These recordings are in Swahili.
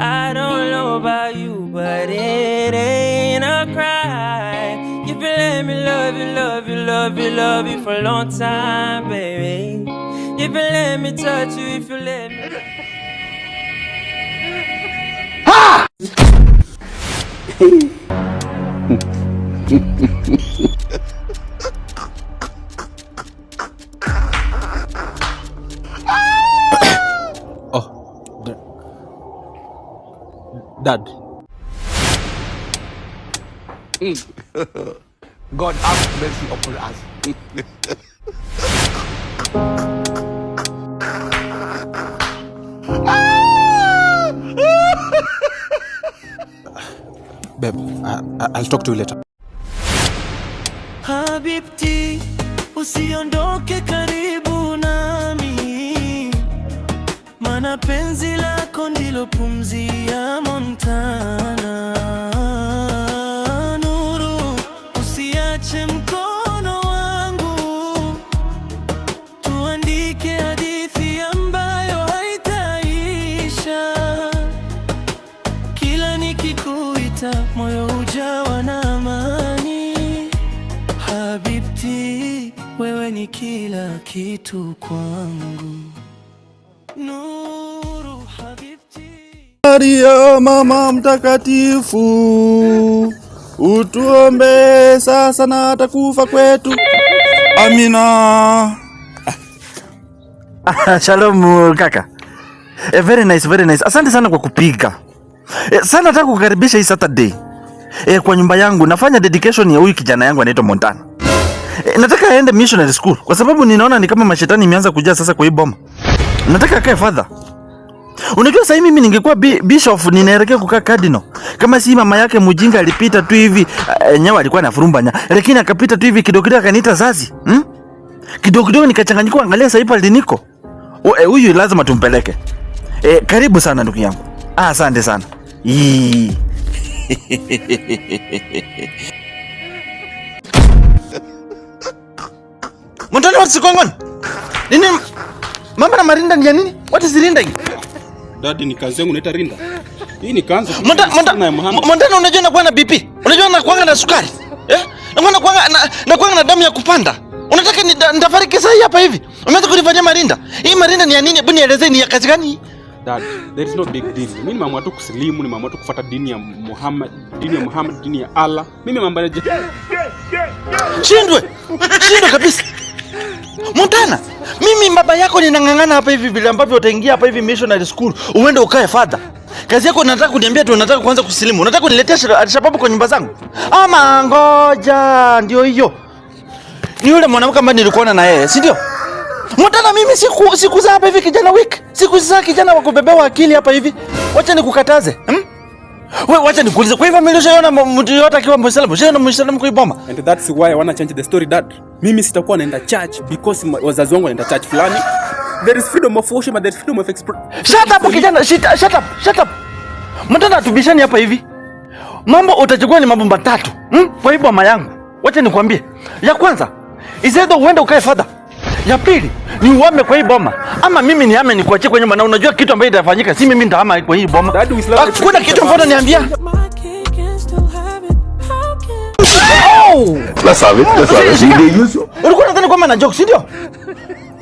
I don't know about you, but it ain't a crime. If you let me love you, love you, love you, love you for a long time, baby. If you let me touch you, if you let me... Ha! Dad. God have mercy upon us. Babe, I'll talk to you later. Habibti, usiondoke karibu nami, mana penzi lako ndilo pumzi ya Montana. Nuru, usiache mkono wangu, tuandike hadithi ambayo haitaisha. Kila nikikuita moyo hujawa na amani. Habibti, wewe ni kila kitu kwangu. Nuru Habibti. Maria mama mtakatifu, utuombe sasa na hata kufa kwetu. Amina. Shalom kaka. Very nice, very nice. Asante sana kwa kupiga. Sana nataka kukaribisha hii Saturday. Kwa nyumba yangu nafanya dedication ya huyu kijana yangu anaitwa Montana. Nataka aende missionary school kwa sababu ninaona ni kama mashetani imeanza kujaa sasa kwa hii boma. Nataka akae father. Unajua sasa mimi ningekuwa bishop ninaelekea kukaa cardinal. Kama si mama yake mjinga alipita tu hivi, nyawa alikuwa anafurumbanya. Lakini akapita tu hivi kidogo akaniita zazi. Kidogo nikachanganyika, angalia sasa hapa niko. Huyu lazima tumpeleke. Karibu sana ndugu yangu. Asante sana. Montana, what's going on? Nini? Mama na marinda ni ya nini? What is rinda hii? Daddy, ni kazi yangu naita rinda. Hii ni kanza. Montana, unajua nakuwa na BP? Unajua nakuwa na sukari? Nakuwa na damu ya kupanda. Unataka nitafariki sasa hapa hivi? Umeanza kunifanyia marinda. Hii marinda ni ya nini? Hebu nielezee ni ya kazi gani? Dad, there is no big deal. Mimi nimeamua tu kusilimu, nimeamua tu kufuata dini ya Muhammad, dini ya Allah. Mimi mambo ya Shindwe kabisa. Montana, mimi baba yako ninangangana hapa hivi vile ambavyo utaingia hapa hivi missionary school, uende ukae father. Kazi yako unataka kuniambia tu unataka kuanza kusilimu. Unataka kuniletea Al-Shabaab kwa nyumba zangu? Ama ngoja, ndio hiyo. Ni yule mwanamke ambaye nilikuona na yeye, si ndio? Montana, mimi siku za hapa hivi kijana week. Siku za kijana wa kubebewa akili hapa hivi. Wacha nikukataze. Wewe wacha nikuulize. Kwa hivyo mimi nishaona mtu yote akiwa Muislamu, sio Muislamu kwa bomba. And that's why I want to change the story, Dad. Mimi sitakuwa naenda church because wazazi wangu wanaenda church fulani. There is freedom of worship and there is freedom of expression. Shut up kijana, shut up. Montana, tubishani hapa hivi. Mambo utachukua ni mambo matatu. Kwa hivyo mama yangu, wacha nikwambie. Ya kwanza, isedo uende ukae father. Ya pili, ni uame kwa hii boma. Ama mimi niame nikuachie kwa nyumba, na unajua kitu ambacho itafanyika, si mimi nitahama kwa hii boma. Kuna kitu ambacho niambia. La sabe. Ulikuwa unadhani kwamba na joke, si ndio?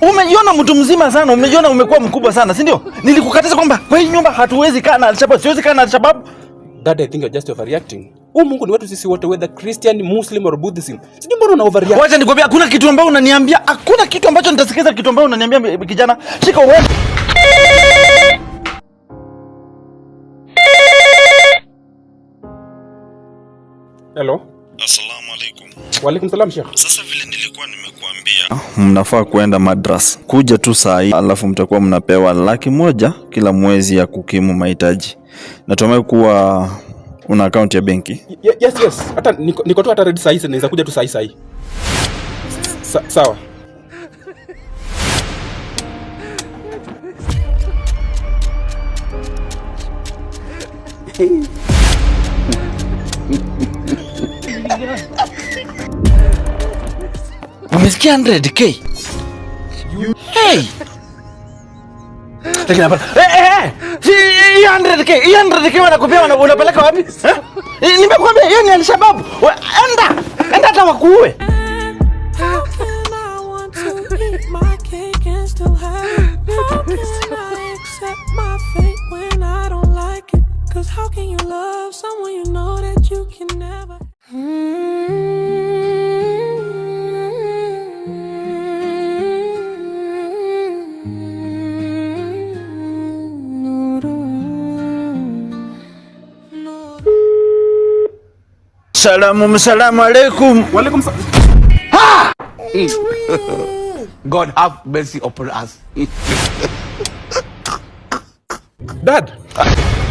Umejiona mtu mzima sana, umejiona umekuwa mkubwa sana, si ndio? Nilikukataza kwamba kwa hii nyumba hatuwezi kaa na Al-Shabaab, siwezi kaa na Al-Shabaab. Dad, I think you're just overreacting. Mungu ni wetu sisi wote, whether Christian, Muslim or Buddhism. Sijui mbona una overreact. Wacha nikwambia, hakuna kitu ambacho unaniambia, hakuna kitu ambacho nitasikiza kitu ambacho unaniambia kijana. Shika wewe. Hello. Assalamu alaikum. Wa alaikum salam Sheikh. Sasa vile nilikuwa nimekuambia, mnafaa kuenda madrasa. Kuja tu saa hii, alafu mtakuwa mnapewa 1,000,000 kila mwezi ya kukimu mahitaji. Natumai kuwa una account ya benki. Yes. Hata niko tu hata ready saa hii, naweza kuja tu saa hii. Sawa. Umesikia 100K? Hey! Lakini hapa. 100k wanakupea unapeleka wapi? Nimekwambia hiyo ni Al-Shabaab. Enda hata wakuue. Salamu alaikum. Walaikum salam. God have mercy upon us. Dad.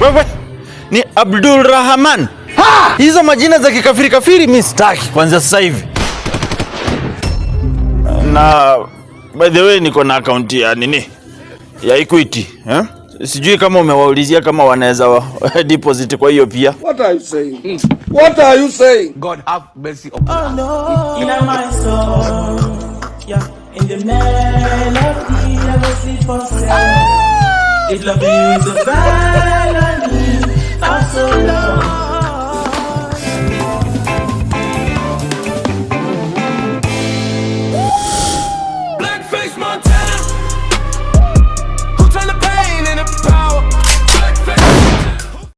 Wewe ni Abdul Rahman. Hizo majina za kikafiri mimi sitaki kwanza sasa hivi. Na by the way niko na account ya nini? Ya Equity, Sijui kama umewaulizia kama wanaweza deposit kwa hiyo pia. What are you saying? God have mercy upon us. In my soul, yeah, in the melody, I will sleep for sale. It love you is a